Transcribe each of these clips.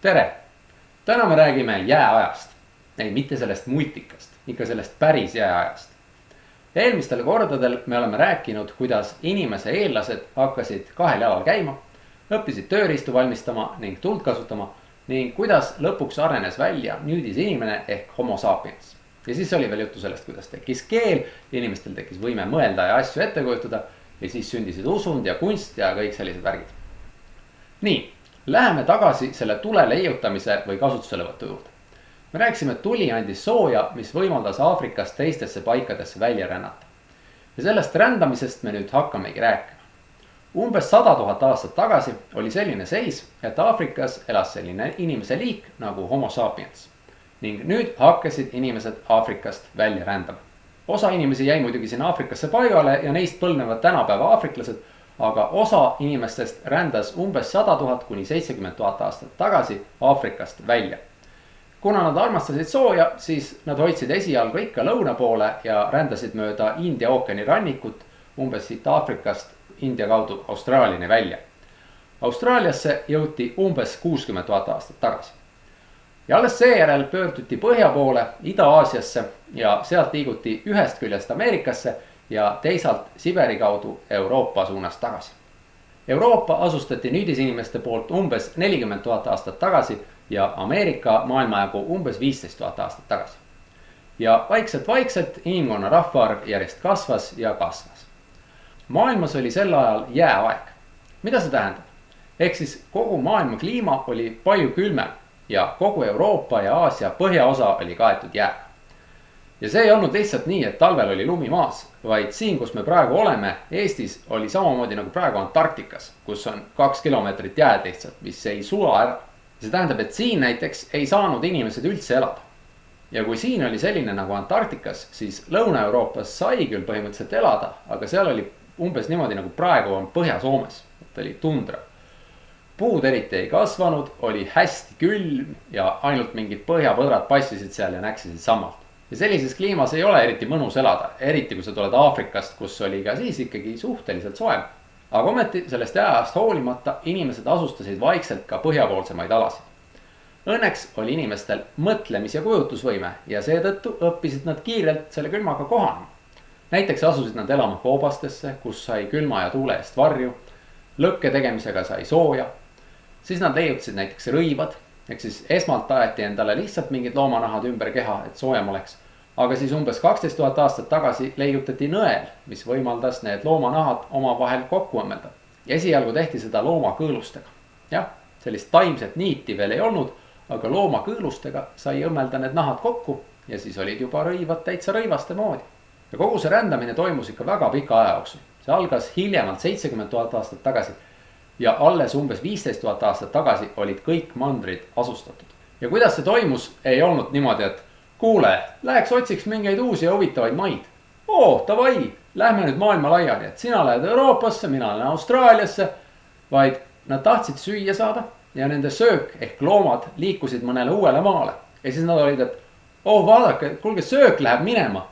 tere! Täna me räägime jääajast. Ei, mitte sellest multikast, ikka sellest päris jääajast. Eelmistel kordadel me oleme rääkinud, kuidas inimese eellased hakkasid kahel jalal käima, õppisid tööriistu valmistama ning tuld kasutama ning kuidas lõpuks arenes välja nüüdise inimene ehk homo sapiens. Ja siis oli veel juttu sellest, kuidas tekkis keel, inimestel tekkis võime mõelda ja asju ette kujutada ja siis sündisid usund ja kunst ja kõik sellised värgid. Nii, läheme tagasi selle tule leiutamise või kasutuselevõtu juurde. Me rääkisime, et tuli andis sooja, mis võimaldas Aafrikast teistesse paikadesse välja rännata. Ja sellest rändamisest me nüüd hakkamegi rääkima. Umbes 100 000 aastat tagasi oli selline seis, et Aafrikas elas selline inimese liik nagu homo sapiens. Ning nüüd hakkasid inimesed Aafrikast välja rändama. Osa inimesi jäi muidugi sinna Aafrikasse paigale ja neist põlvnevad tänapäeva aafriklased, aga osa inimestest rändas umbes 100 000 kuni 70 000 aastat tagasi Aafrikast välja. Kuna nad armastasid sooja, siis nad hoidsid esialgu ikka lõuna poole ja rändasid mööda India ookeani rannikut umbes siit Aafrikast India kaudu Austraaliani välja. Austraaliasse jõuti umbes 60 000 aastat tagasi. Ja alles seejärel pöörduti põhja poole Ida-Aasiasse ja sealt liiguti ühest küljest Ameerikasse ja teisalt Siberi kaudu Euroopa suunas tagasi. Euroopa asustati nüüdisinimeste poolt umbes 40 000 aastat tagasi ja Ameerika maailmajagu umbes 15 000 aastat tagasi. Ja vaikselt inimkonna rahvaarv järjest kasvas ja kasvas. Maailmas oli sel ajal jääaeg. Mida see tähendab? Ehk siis kogu maailma kliima oli palju külmem ja kogu Euroopa ja Aasia põhjaosa oli kaetud jääga. Ja see ei olnud lihtsalt nii, et talvel oli lumi maas, vaid siin, kus me praegu oleme, Eestis oli samamoodi nagu praegu Antarktikas, kus on 2 kilomeetrit jääd lihtsalt, mis ei sula ära. See tähendab, et siin näiteks ei saanud inimesed üldse elada. Ja kui siin oli selline nagu Antarktikas, siis Lõuna-Euroopas sai küll põhimõtteliselt elada, aga seal oli umbes niimoodi nagu praegu on Põhja-Soomes, et oli tundra. Puud eriti ei kasvanud, oli hästi külm ja ainult mingid põhjapõdrad passisid seal ja näksisid sammalt. Ja sellises kliimas ei ole eriti mõnus elada, eriti kui sa tuled Aafrikast, kus oli ka siis ikkagi suhteliselt soe. Aga ometi sellest jääajast hoolimata inimesed asustasid vaikselt ka põhjapoolsemaid alasid. Õnneks oli inimestel mõtlemis- ja kujutusvõime ja seetõttu õppisid nad kiirelt selle külmaga kohanema. Näiteks asusid nad elama koobastesse, kus sai külma ja tuule eest varju, lõkke tegemisega sai sooja. Siis nad leiutasid näiteks rõivad, ehk siis esmalt aeti endale lihtsalt mingid loomanahad ümber keha, et soojem oleks. Aga siis umbes 12 000 aastat tagasi leiutati nõel, mis võimaldas need loomanahad omavahel kokku õmmelda. Ja esialgu tehti seda loomakõõlustega. Jah, sellist taimset niiti veel ei olnud, aga loomakõõlustega sai õmmelda need nahad kokku ja siis olid juba rõivad täitsa rõivaste moodi. Ja kogu see rändamine toimus ikka väga pika aja jooksul. See algas hiljemalt 70 000 aastat tagasi ja alles umbes 15 000 aastat tagasi olid kõik mandrid asustatud. Ja kuidas see toimus, ei olnud niimoodi, et kuule, läheks otsiks mingeid uusi ja huvitavaid maid. Davai, lähme nüüd maailma laiali, et sina lähed Euroopasse, mina lähen Austraaliasse. Vaid nad tahtsid süüa saada ja nende söök ehk loomad liikusid mõnele uuele maale. Ja siis nad olid, et vaadake, kuulge, söök läheb minema.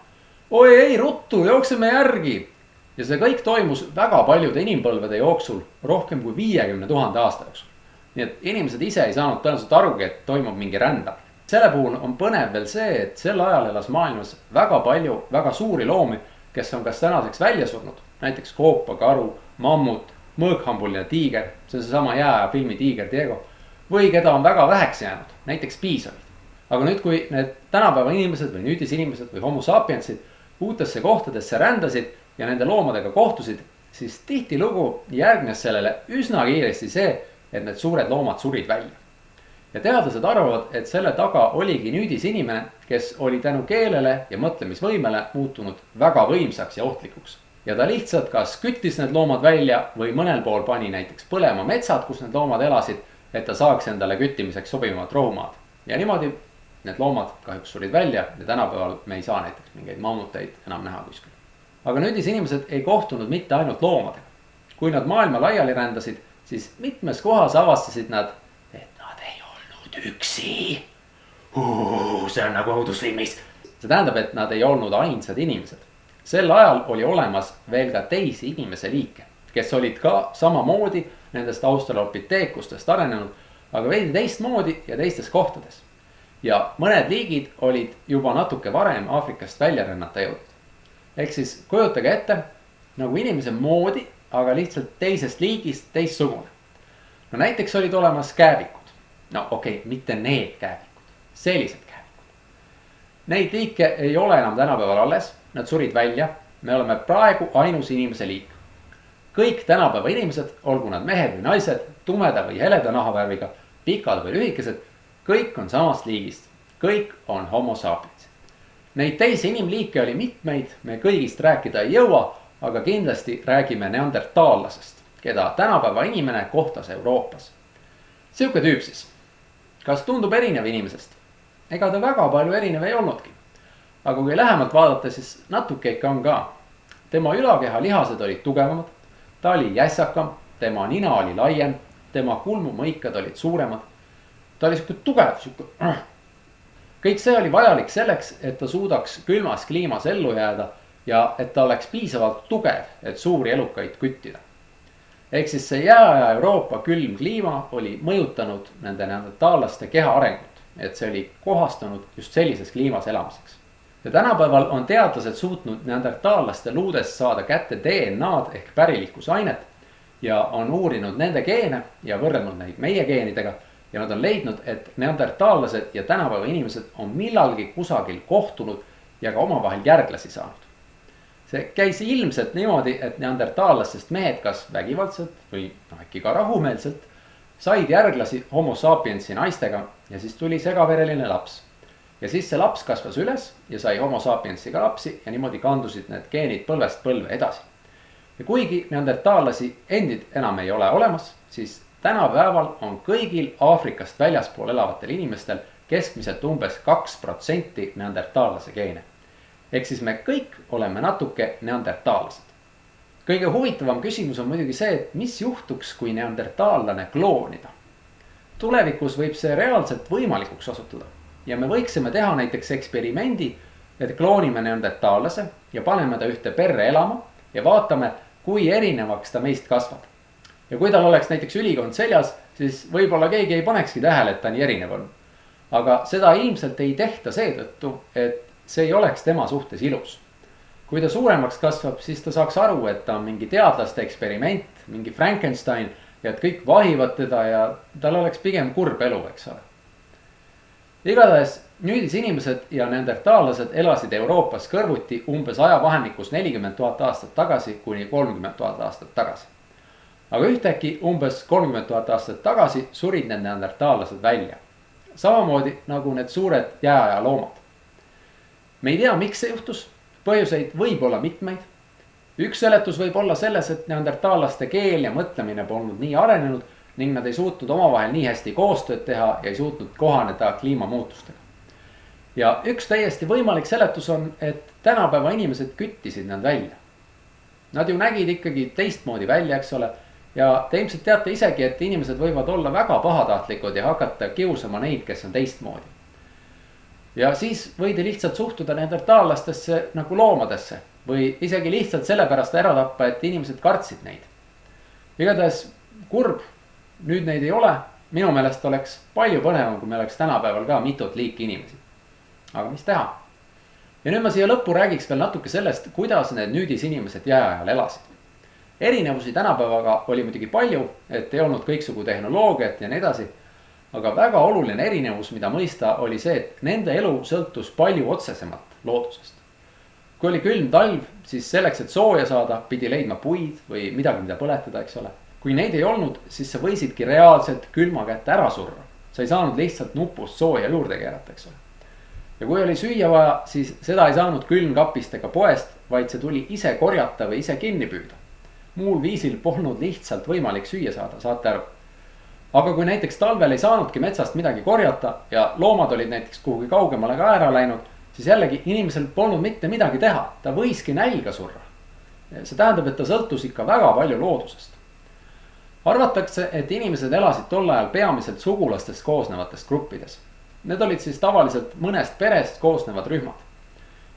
Oi ei, ruttu, jookseme järgi. Ja see kõik toimus väga paljude inimpõlvede jooksul rohkem kui 50 000 aasta jooksul. Nii et inimesed ise ei saanud tõenäoliselt arugi, et toimub mingi rändamine. Selle puhul on põnev veel see, et sel ajal elas maailmas väga palju väga suuri loomi, kes on kas tänaseks välja surnud. Näiteks koopakaru, mammut, mõõkhambuline tiiger, see on seesama jääaja filmi Tiiger Diego. Või keda on väga väheks jäänud, näiteks piisonid. Aga nüüd, kui need tänapäeva inimesed või nüüdisinimesed või homo sapiensid uutesse kohtadesse rändasid ja nende loomadega kohtusid, siis tihtilugu järgnes sellele üsna kiiresti see, et need suured loomad surid välja. Ja teadlased arvavad, et selle taga oligi nüüdisinimene, kes oli tänu keelele ja mõtlemisvõimele muutunud väga võimsaks ja ohtlikuks. Ja ta lihtsalt kas küttis need loomad välja või mõnel pool pani näiteks põlema metsad, kus need loomad elasid, et ta saaks endale küttimiseks sobivat rohumaad. Ja niimoodi need loomad kahjuks surid välja ja tänapäeval me ei saa näiteks mingeid mammuteid enam näha kuskil. Aga nüüdisinimesed ei kohtunud mitte ainult loomadega. Kui nad maailma laiali rändasid, siis mitmes kohas avastasid nad, et nad ei olnud üksi. See on nagu õudusfilmis. See tähendab, et nad ei olnud ainsad inimesed. Sel ajal oli olemas veel ka teisi inimese liike, kes olid ka samamoodi nendest australopiteekustest arenenud, aga veidi teistmoodi ja teistes kohtades. ja mõned liigid olid juba natuke varem Aafrikast välja rännata jõudnud. Ehk siis kujutage ette nagu inimese moodi, aga lihtsalt teisest liigist teistsugune. No näiteks olid olemas kääbikud. No okei, mitte need kääbikud, sellised kääbikud. Neid liike ei ole enam tänapäeval alles, nad surid välja. Me oleme praegu ainus inimese liik. Kõik tänapäeva inimesed, olgu nad mehed või naised, tumeda või heleda nahavärviga, pikad või lühikesed, kõik on samast liigist. Kõik on homo sapiens. Neid teisi inimliike oli mitmeid, me kõigist rääkida ei jõua, aga kindlasti räägime neandertaallasest, keda tänapäeva inimene kohtas Euroopas. Siuke tüüp siis. Kas tundub erinev inimesest? Ega ta väga palju erinev ei olnudki. Aga kui lähemalt vaadata, siis natuke ikka on ka. Tema ülakeha lihased olid tugevamad, ta oli jässakam, tema nina oli laiem, tema kulmumõikad olid suuremad. Ta oli siuke tugev, kõik see oli vajalik selleks, et ta suudaks külmas kliimas ellu jääda ja et ta oleks piisavalt tugev, et suuri elukaid küttida. Ehk siis see jääaja Euroopa külm kliima oli mõjutanud nende neandertaallaste keha arengut, et see oli kohastunud just sellises kliimas elamiseks. Ja tänapäeval on teadlased suutnud neandertaallaste luudest saada kätte DNA-d ehk pärilikkusainet ja on uurinud nende geene ja võrrelnud neid meie geenidega. Ja nad on leidnud, et neandertaallased ja tänapäeva inimesed on millalgi kusagil kohtunud ja ka omavahel järglasi saanud. See käis ilmselt niimoodi, et neandertaallastest mehed kas vägivaldselt või äkki ka rahumeelselt said järglasi homo sapiensi naistega ja siis tuli segavereline laps. Ja siis see laps kasvas üles ja sai homo sapiensiga lapsi ja niimoodi kandusid need geenid põlvest põlve edasi. Ja kuigi neandertaallasi endid enam ei ole olemas, siis tänapäeval on kõigil Aafrikast väljaspool elavatel inimestel keskmiselt umbes 2% neandertaallase geene. Ehk siis me kõik oleme natuke neandertaallased. Kõige huvitavam küsimus on muidugi see, et mis juhtuks, kui neandertaallane kloonida. Tulevikus võib see reaalselt võimalikuks osutuda. Ja me võiksime teha näiteks eksperimendi, et kloonime neandertaallase ja paneme ta ühte perre elama ja vaatame, kui erinevaks ta meist kasvab. Ja kui tal oleks näiteks ülikond seljas, siis võib-olla keegi ei panekski tähele, et ta nii erinev on. Aga seda ilmselt ei tehta seetõttu, et see ei oleks tema suhtes ilus. Kui ta suuremaks kasvab, siis ta saaks aru, et ta on mingi teadlaste eksperiment, mingi Frankenstein ja et kõik vahivad teda ja tal oleks pigem kurb elu, eks ole. Igatahes nüüdis inimesed ja neandertaallased elasid Euroopas kõrvuti umbes ajavahemikus 40 000 aastat tagasi kuni 30 000 aastat tagasi. Aga ühtäkki umbes 30 000 aastat tagasi surid need neandertaallased välja. Samamoodi nagu need suured jääaja loomad. Me ei tea, miks see juhtus. Põhjuseid võib olla mitmeid. Üks seletus võib olla selles, et neandertaallaste keel ja mõtlemine polnud nii arenenud ning nad ei suutnud omavahel nii hästi koostööd teha ja ei suutnud kohaneda kliimamuutustega. Ja üks täiesti võimalik seletus on, et tänapäeva inimesed küttisid nad välja. Nad ju nägid ikkagi teistmoodi välja, eks ole. Ja te ilmselt teate isegi, et inimesed võivad olla väga pahatahtlikud ja hakata kiusama neid, kes on teistmoodi. Ja siis võidi lihtsalt suhtuda neandertaallastesse nagu loomadesse või isegi lihtsalt sellepärast ära tappa, et inimesed kartsid neid. Igatahes kurb, nüüd neid ei ole. Minu meelest oleks palju põnevam, kui me oleks tänapäeval ka mitut liiki inimesi. Aga mis teha? Ja nüüd ma siia lõppu räägiks veel natuke sellest, kuidas need nüüdis inimesed jääajal elasid. Erinevusi tänapäevaga oli muidugi palju, et ei olnud kõiksugu tehnoloogiat ja nii edasi. Aga väga oluline erinevus, mida mõista, oli see, et nende elu sõltus palju otsesemalt loodusest. Kui oli külm talv, siis selleks, et sooja saada, pidi leidma puid või midagi, mida põletada, eks ole. Kui neid ei olnud, siis sa võisidki reaalselt külma kätte ära surra. Sa ei saanud lihtsalt nupust sooja juurde keerata, eks ole. Ja kui oli süüa vaja, siis seda ei saanud külmkapist ega poest, vaid see tuli ise korjata või ise kinni püüda. Muul viisil polnud lihtsalt võimalik süüa saada, saate aru. Aga kui näiteks talvel ei saanudki metsast midagi korjata ja loomad olid näiteks kuhugi kaugemale ka ära läinud, siis jällegi inimesel polnud mitte midagi teha, ta võiski nälga surra. See tähendab, et ta sõltus ikka väga palju loodusest. Arvatakse, et inimesed elasid tol ajal peamiselt sugulastest koosnevatest gruppides. Need olid siis tavaliselt mõnest perest koosnevad rühmad.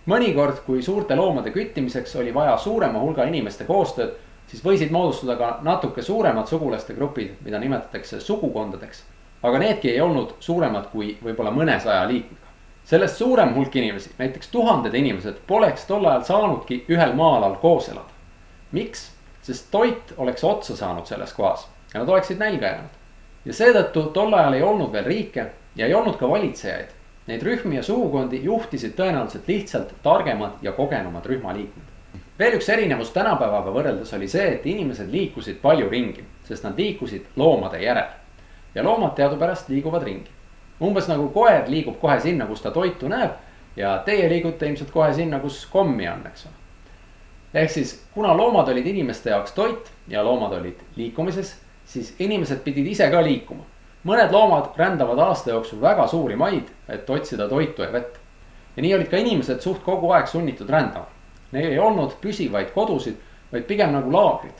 Mõnikord, kui suurte loomade küttimiseks oli vaja suurema hulga inimeste koostööd, siis võisid moodustada ka natuke suuremad sugulaste grupid, mida nimetatakse sugukondadeks. aga needki ei olnud suuremad kui võib-olla mõnesaja liikmega. Sellest suurem hulk inimesi, näiteks tuhanded inimesed, poleks tol ajal saanudki ühel maa-alal koos elada. Miks? Sest toit oleks otsa saanud selles kohas ja nad oleksid nälga jäänud. Ja seetõttu tol ajal ei olnud veel riike ja ei olnud ka valitsejaid. Neid rühmi ja sugukondi juhtisid tõenäoliselt lihtsalt targemad ja kogenumad rühmaliikmed. Veel üks erinevus tänapäevaga võrreldes oli see, et inimesed liikusid palju ringi, sest nad liikusid loomade järel. Ja loomad teadupärast liiguvad ringi. Umbes nagu koer liigub kohe sinna, kus ta toitu näeb ja teie liigute ilmselt kohe sinna, kus kommi on, eks ole. Ehk siis, kuna loomad olid inimeste jaoks toit ja loomad olid liikumises, siis inimesed pidid ise ka liikuma. Mõned loomad rändavad aasta jooksul väga suuri maid, et otsida toitu ja vett. Ja nii olid ka inimesed suht kogu aeg sunnitud rändama. Neil ei olnud püsivaid kodusid, vaid pigem nagu laagrid.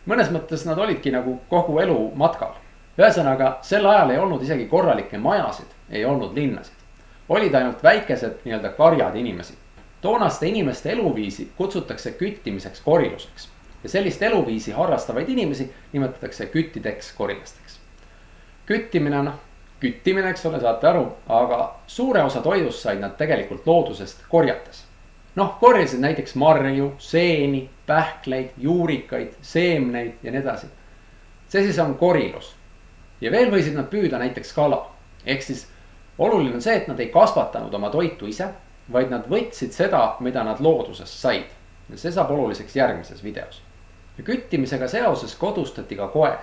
Mõnes mõttes nad olidki nagu kogu elu matkal. Ühesõnaga, sel ajal ei olnud isegi korralikke majasid, ei olnud linnasid. Olid ainult väikesed nii-öelda karjad inimesi. Toonaste inimeste eluviisi kutsutakse küttimiseks koriluseks. Ja sellist eluviisi harrastavaid inimesi nimetatakse küttideks korilasteks. Küttimine, eks ole, saate aru, aga suure osa toidust said nad tegelikult loodusest korjates. Korjasid näiteks marju, seeni, pähkleid, juurikaid, seemneid ja nii edasi. See siis on korilus. Ja veel võisid nad püüda näiteks kala. Ehk siis oluline on see, et nad ei kasvatanud oma toitu ise, vaid nad võtsid seda, mida nad loodusest said. Ja see saab oluliseks järgmises videos. Ja küttimisega seoses kodustati ka koer.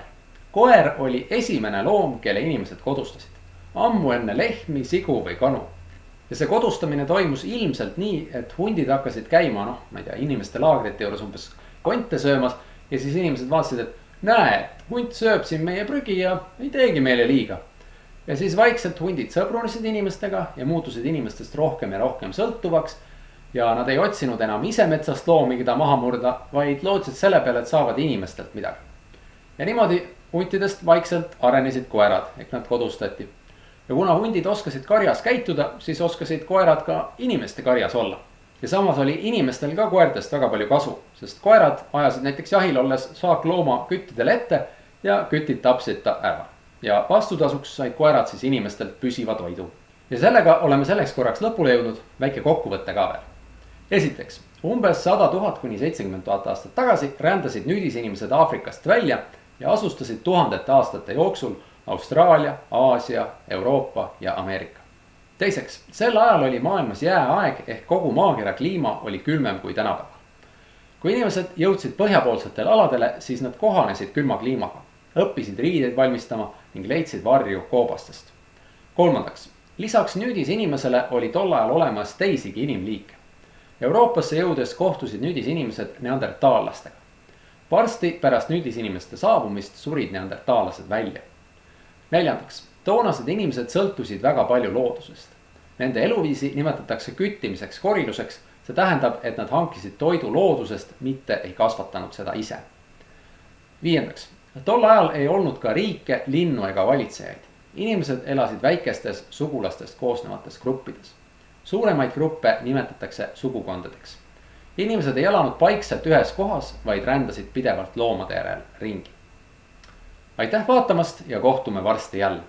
Koer oli esimene loom, kelle inimesed kodustasid. Ammu enne lehmi, sigu või kanu. Ja see kodustamine toimus ilmselt nii, et hundid hakkasid käima, inimeste laagrite juures umbes konte söömas. Ja siis inimesed vaatasid, et näe, hunt sööb siin meie prügi ja ei teegi meile liiga. Ja siis vaikselt hundid sõbrunesid inimestega ja muutusid inimestest rohkem ja rohkem sõltuvaks. Ja nad ei otsinud enam ise metsast loomi, keda maha murda, vaid lootsid selle peale, et saavad inimestelt midagi. Ja niimoodi huntidest vaikselt arenesid koerad, ehk nad kodustati. Ja kuna hundid oskasid karjas käituda, siis oskasid koerad ka inimeste karjas olla. Ja samas oli inimestel ka koertest väga palju kasu, sest koerad ajasid näiteks jahil olles saaklooma küttidele ette ja kütid tapsid ta ära. Ja vastutasuks said koerad siis inimestelt püsiva toidu. Ja sellega oleme selleks korraks lõpule jõudnud, väike kokkuvõtte ka veel. Esiteks, umbes 100 000 kuni 70 000 aastat tagasi rändasid nüüdisinimesed Aafrikast välja ja asustasid tuhandete aastate jooksul Austraalia, Aasia, Euroopa ja Ameerika. Teiseks, sel ajal oli maailmas jääaeg ehk kogu maakera kliima oli külmem kui tänapäeval. Kui inimesed jõudsid põhjapoolsetele aladele, siis nad kohanesid külma kliimaga, õppisid riideid valmistama ning leidsid varju koobastest. Kolmandaks, lisaks nüüdisinimesele oli tol ajal olemas teisigi inimliike. Euroopasse jõudes kohtusid nüüdisinimesed neandertaallastega. Varsti pärast nüüdisinimeste saabumist surid neandertaallased välja. Neljandaks, toonased inimesed sõltusid väga palju loodusest. Nende eluviisi nimetatakse küttimiseks koriluseks, see tähendab, et nad hankisid toidu loodusest, mitte ei kasvatanud seda ise. Viiendaks, tol ajal ei olnud ka riike, linnu ega valitsejaid. Inimesed elasid väikestes sugulastest koosnevates gruppides. Suuremaid gruppe nimetatakse sugukondadeks. Inimesed ei elanud paikselt ühes kohas, vaid rändasid pidevalt loomade järel ringi. Aitäh vaatamast ja kohtume varsti jälle.